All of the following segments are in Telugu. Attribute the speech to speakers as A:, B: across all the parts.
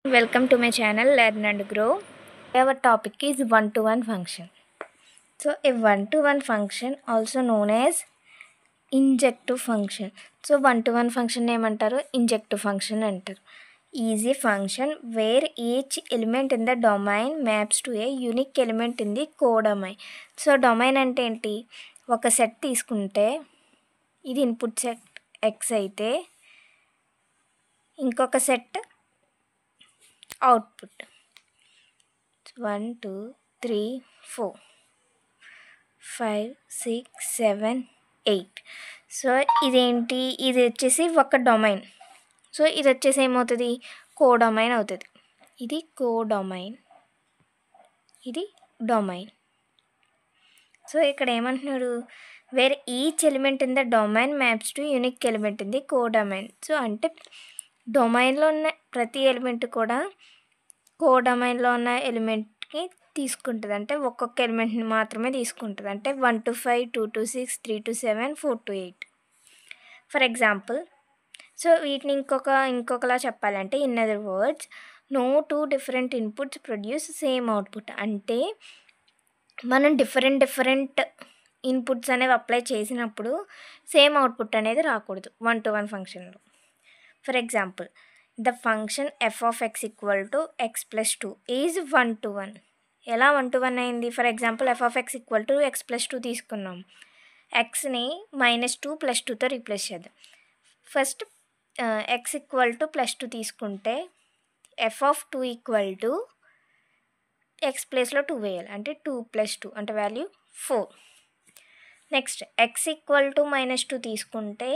A: Welcome to my channel Learn and Grow. Our topic is one-to-one function. So a one-to-one function also known as injective function. So one-to-one function ఏమంటారు injective function అంటారు. Is a function where each element in the domain maps to a unique element in the codomain. So domain అంటే ఏంటి? ఒక సెట్ తీసుకుంటే ఇది ఇన్పుట్ సెట్ ఎక్స్ అయితే ఇంకొక సెట్ అవుట్పుట్ 1 2 3 4 5 6 7 8. సో ఇదేంటి? ఇది వచ్చేసి ఒక డొమైన్. సో ఇది వచ్చేసి ఏమవుతుంది? కోడొమైన్ అవుతుంది. ఇది కోడొమైన్, ఇది డొమైన్. సో ఇక్కడ ఏమంటున్నాడు? Wear each element in the domain maps to unique element in the codomain. So అంటే డొమైన్లో ఉన్న ప్రతి ఎలిమెంట్ కూడా కోడొమైన్లో ఉన్న ఎలిమెంట్కి తీసుకుంటుంది. అంటే ఒక్కొక్క ఎలిమెంట్ని మాత్రమే తీసుకుంటుంది. అంటే 1 to 5 2 to 6 3 to 7 4 to 8 for example. So వీటిని ఇంకొకలా చెప్పాలంటే in other words, no two different inputs produce same output. అంటే మనం డిఫరెంట్ ఇన్పుట్స్ అనేవి అప్లై చేసినప్పుడు సేమ్ అవుట్పుట్ అనేది రాకూడదు one-to-one ఫంక్షన్లో. For example, the function f of x equal to x plus 2 is 1-to-1. ఎలా 1-to-1 అయింది? For example f of x equal to x plus 2 తీసుకున్నాం. ఎక్స్ని -2 + 2తో రీప్లేస్ చేద్దాం. ఫస్ట్ x ఈక్వల్ టు +2 తీసుకుంటే f of 2 equal to X ప్లేస్లో 2 వేయాలి. అంటే 2 + 2 అంటే value 4. Next x equal to -2 తీసుకుంటే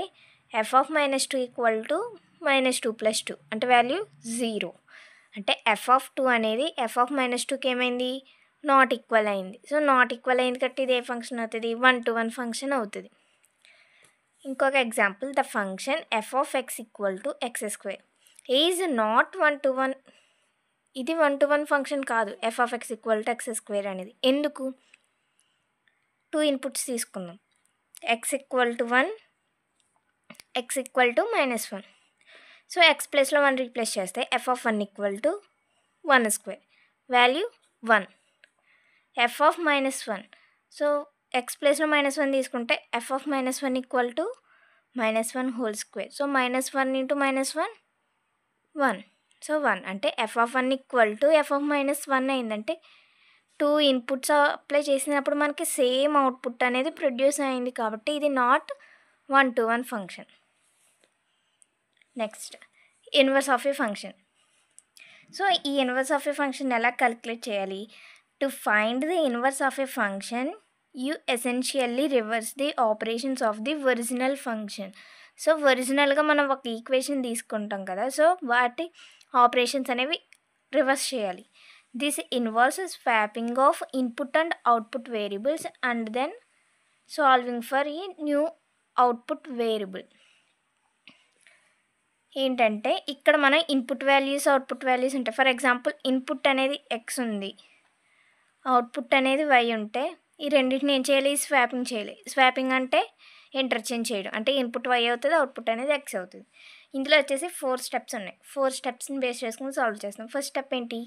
A: f of -2 ఈక్వల్ టు -2 + 2 అంటే వాల్యూ 0. అంటే f of 2 అనేది f of -2కి ఏమైంది? నాట్ ఈక్వల్ అయింది. సో నాట్ ఈక్వల్ అయింది కాబట్టి ఇది ఏ ఫంక్షన్ అవుతుంది? 1-to-1 ఫంక్షన్ అవుతుంది. ఇంకొక example, the function f of x equal to x² is not 1-to-1. ఇది 1-to-1 ఫంక్షన్ కాదు f of x equal to x² అనేది. ఎందుకు? 2 ఇన్పుట్స్ తీసుకుందాం. x equal to 1, x equal to -1. So X ప్లేస్లో 1 రీప్లేస్ చేస్తే f of 1 equal to 1² value 1. f of -1, so X ప్లేస్లో -1 తీసుకుంటే f of -1 equal to -1² so -1 × -1 1. So 1 అంటే f of 1 equal to f of -1 అయిందంటే 2 ఇన్పుట్స్ అప్లై చేసినప్పుడు మనకి సేమ్ అవుట్పుట్ అనేది ప్రొడ్యూస్ అయింది కాబట్టి ఇది not 1-to-1 function. Next, inverse of A function. So ఈ ఇన్వర్స్ ఆఫ్ ఏ ఫంక్షన్ ఎలా క్యాలిక్యులేట్ చేయాలి? To find the inverse of A function you essentially reverse the operations of the original function. So ఒరిజినల్గా మనం ఒక ఈక్వేషన్ తీసుకుంటాం కదా, సో వాటి ఆపరేషన్స్ అనేవి రివర్స్ చేయాలి. This involves swapping of input and output variables and then solving for ఈ న్యూ అవుట్పుట్ వేరియబుల్. ఏంటంటే ఇక్కడ మనం ఇన్పుట్ వాల్యూస్ అవుట్పుట్ వాల్యూస్ ఉంటాయి. ఫర్ ఎగ్జాంపుల్, ఇన్పుట్ అనేది ఎక్స్ ఉంది, అవుట్పుట్ అనేది వై ఉంటే ఈ రెండింటిని ఏం చేయాలి? స్వాపింగ్ చేయాలి. స్వాపింగ్ అంటే ఇంటర్చేంజ్ చేయడం. అంటే ఇన్పుట్ వై అవుతుంది, అవుట్పుట్ అనేది ఎక్స్ అవుతుంది. ఇందులో వచ్చేసి 4 స్టెప్స్ ఉన్నాయి. 4 స్టెప్స్ని బేస్ చేసుకుని సాల్వ్ చేస్తాం. ఫస్ట్ స్టెప్ ఏంటి?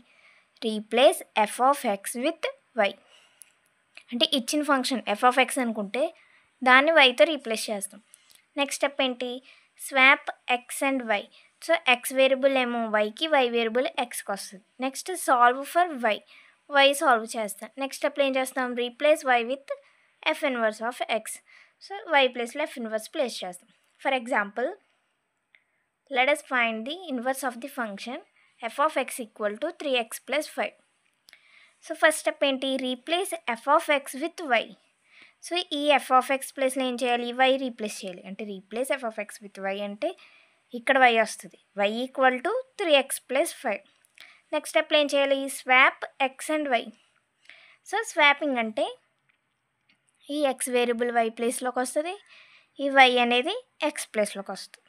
A: Replace f of x with why. అంటే ఇచ్చిన ఫంక్షన్ f of x అనుకుంటే దాన్ని వైతో రీప్లేస్ చేస్తాం. నెక్స్ట్ స్టెప్ ఏంటి? Swap x and y. So x variable ఏమో వైకి, వై వేరియబుల్ ఎక్స్కి వస్తుంది. Next solve for y solve చేస్తాం. నెక్స్ట్ స్టెప్లో ఏం చేస్తాం? Replace why with F inverse of X. So Y ప్లేస్లో ఎఫ్ ఇన్వర్స్ ప్లేస్ చేస్తాం. For example, let us find the inverse of the function F of X equal to 3x + 5. So first step ఏంటి? Replace F of X with Y. So ఈ ఎఫ్ ఆఫ్ ఎక్స్ ప్లేస్లో ఏం చేయాలి? వై రీప్లేస్ చేయాలి. అంటే replace F of X with why అంటే ఇక్కడ వై వస్తుంది. Y equal to 3x + 5. Next స్టెప్లో ఏం చేయాలి? Swap x and y. So swapping అంటే ఈ ఎక్స్ వేరియబుల్ వై ప్లేస్లోకి వస్తుంది, ఈ వై అనేది ఎక్స్ ప్లేస్లోకి వస్తుంది.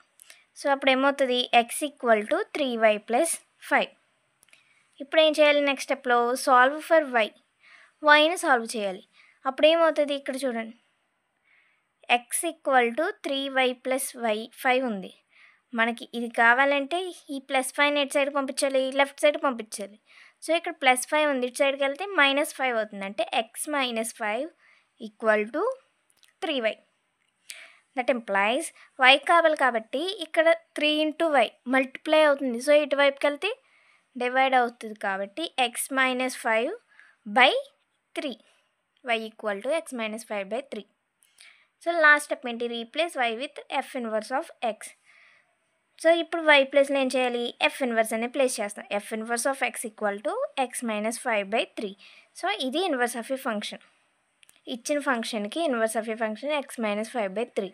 A: సో అప్పుడు ఏమవుతుంది? X equal to 3y + 5. ఇప్పుడు ఏం చేయాలి? నెక్స్ట్ స్టెప్లో సాల్వ్ ఫర్ వైని సాల్వ్ చేయాలి. అప్పుడు ఏమవుతుంది? ఇక్కడ చూడండి, x ఈక్వల్ టు 3y + 5 ఉంది. మనకి ఇది కావాలంటే ఈ +5 ఎటు సైడ్ పంపించాలి, లెఫ్ట్ సైడ్ పంపించాలి. సో ఇక్కడ +5 ఉంది, ఇటు సైడ్కి వెళ్తే -5 అవుతుంది. అంటే x - 5 = 3y. That implies y కావాలి కాబట్టి ఇక్కడ 3 × y మల్టిప్లై అవుతుంది. సో ఇటువైపుకి వెళ్తే డివైడ్ అవుతుంది కాబట్టి x - 5/3 y = x - 5/3. So last step ఏంటి, replace y with f inverse of x. So ఇప్పుడు y ప్లేస్లో ఏం చేయాలి, f ఇన్వర్స్ అనేది ప్లేస్ చేస్తాం. f inverse of x = x - 5/3. So ఇది ఇన్వర్స్ ఆఫ్ ఏ ఫంక్షన్. ఇచ్చిన ఫంక్షన్కి inverse of A function x - 5/3.